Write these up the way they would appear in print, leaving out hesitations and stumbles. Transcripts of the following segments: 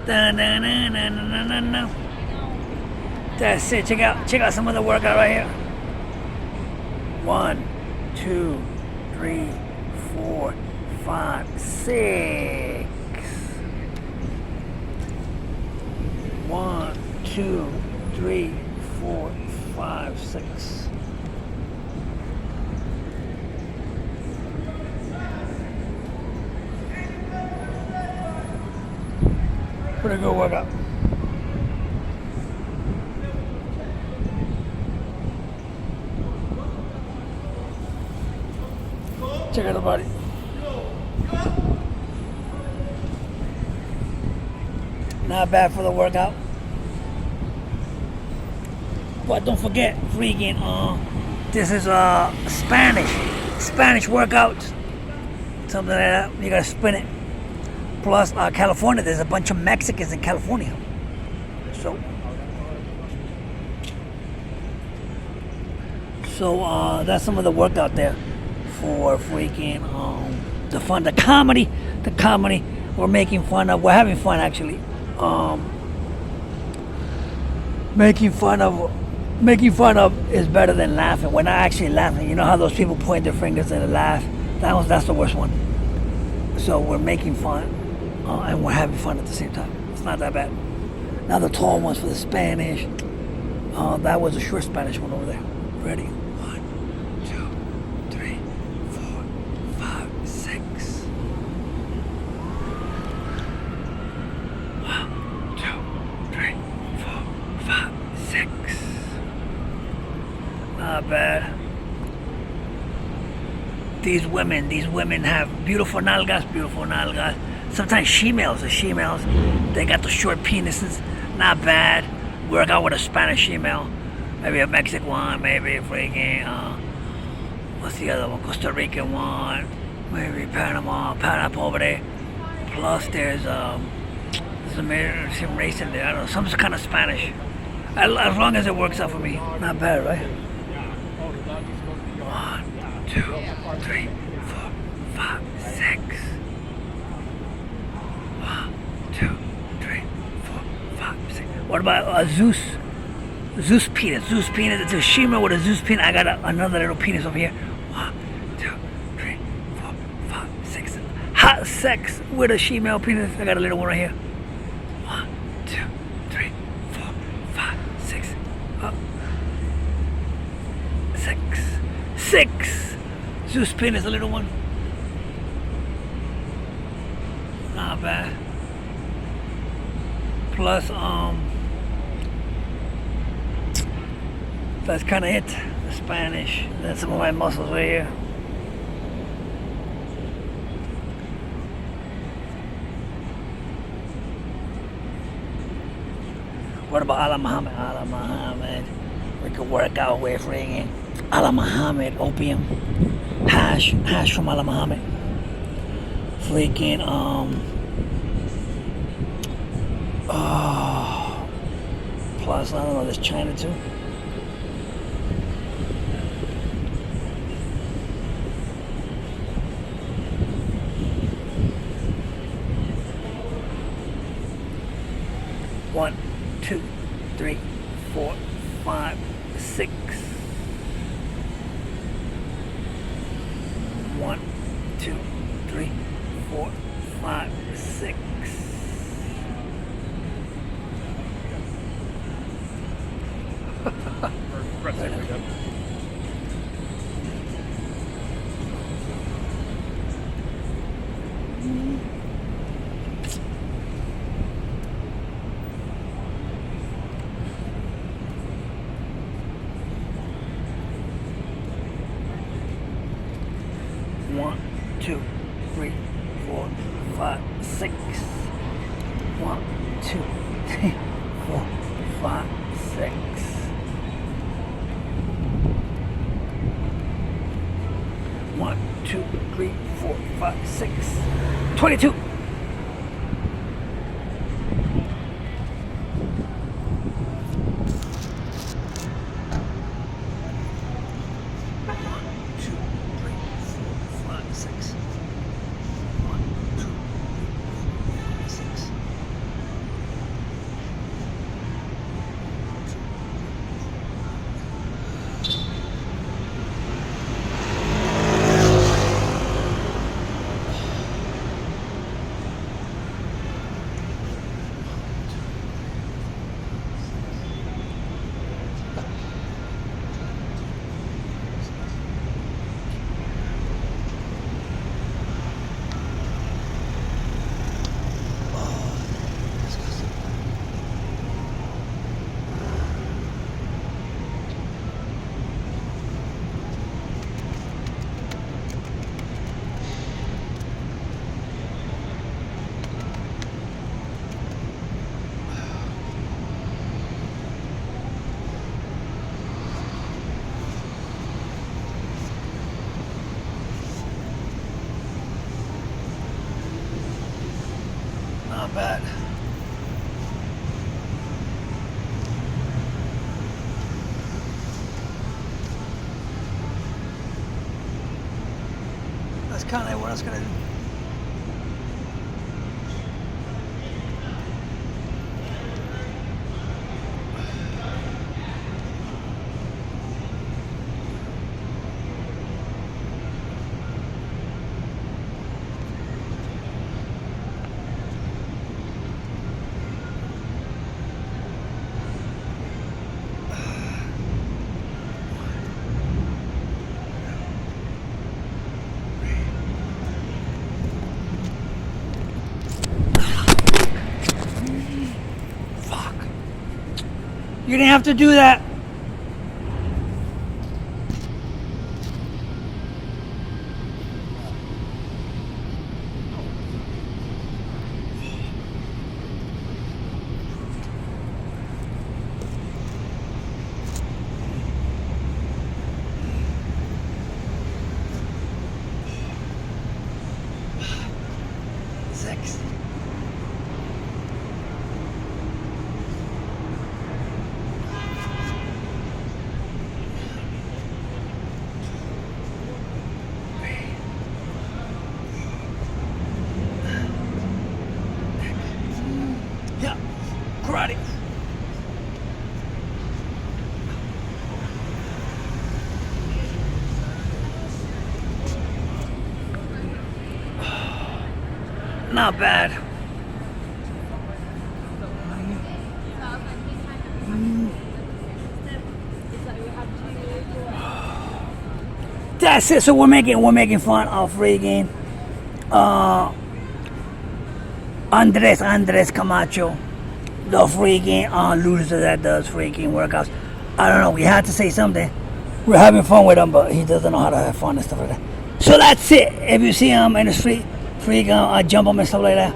Dun, dun, dun, dun, dun, dun, dun. That's it. Check out some of the workout right here. 1, 2, 3, 4, 5, 6. 1, 2, 3, 4, 5, 6. Pretty good workout. Check out the body. Not bad for the workout. But don't forget, freaking, this is Spanish workout. Something like that. You gotta spin it. Plus, California, there's a bunch of Mexicans in California. So that's some of the workout there for freaking the comedy we're making fun of. We're having fun actually. Making fun of is better than laughing. We're not actually laughing. You know how those people point their fingers and laugh? That's the worst one. So we're making fun and we're having fun at the same time. It's not that bad. Now the tall ones for the Spanish. That was a short Spanish one over there. Ready? 1, 2, 3, 4, 5, 6. 1, 2, 3, 4, 5, 6. Not bad. These women have beautiful nalgas. Sometimes she-males, they got the short penises. Not bad. Work out with a Spanish she-male. Maybe a Mexican one, maybe a freaking, what's the other one? Costa Rican one. Maybe Pineapple over there. Plus there's some race in there. I don't know, some kind of Spanish. As long as it works out for me. Not bad, right? 1, 2, 3, 4, 5, 6. 1, 2, 3, 4, 5, 6. What about Zeus? Zeus penis. It's a she-male with a Zeus penis. I got another little penis over here. 1, 2, 3, 4, 5, 6. Hot sex with a she-male penis. I got a little one right here. 1, 2, 3, 4, 5, 6. 6. Zeus penis, a little one. Not bad. Plus, that's kind of it. The Spanish. That's some of my muscles right here. What about Allah Muhammad? We could work out with freaking Allah Muhammad, opium, hash from Allah Muhammad. Freaking plus I don't know, there's China too. One, 2, 3, 4, 5, 6. 1, 2, 3, 4, 5, 6. One, 2, 3, 4, 5, 6. 1, 2, 3, 4, 5, 6. 1, 2, 3, 4, 5, 6. 22. What else can I do? You didn't have to do that. Six. Yeah, karate. Not bad. That's it. So we're making fun of freaking Andres Camacho, the freaking loser that does freaking workouts. I don't know. We had to say something. We're having fun with him, but he doesn't know how to have fun and stuff like that. So that's it. If you see him in the street, freaking jump him and stuff like that.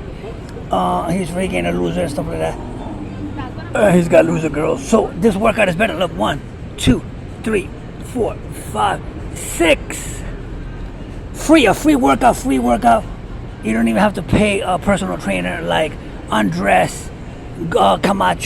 He's freaking a loser and stuff like that. He's got loser girls. So this workout is better. Look, 1, 2, 3, 4, 5, 6. A free workout. You don't even have to pay a personal trainer like Andres Camacho.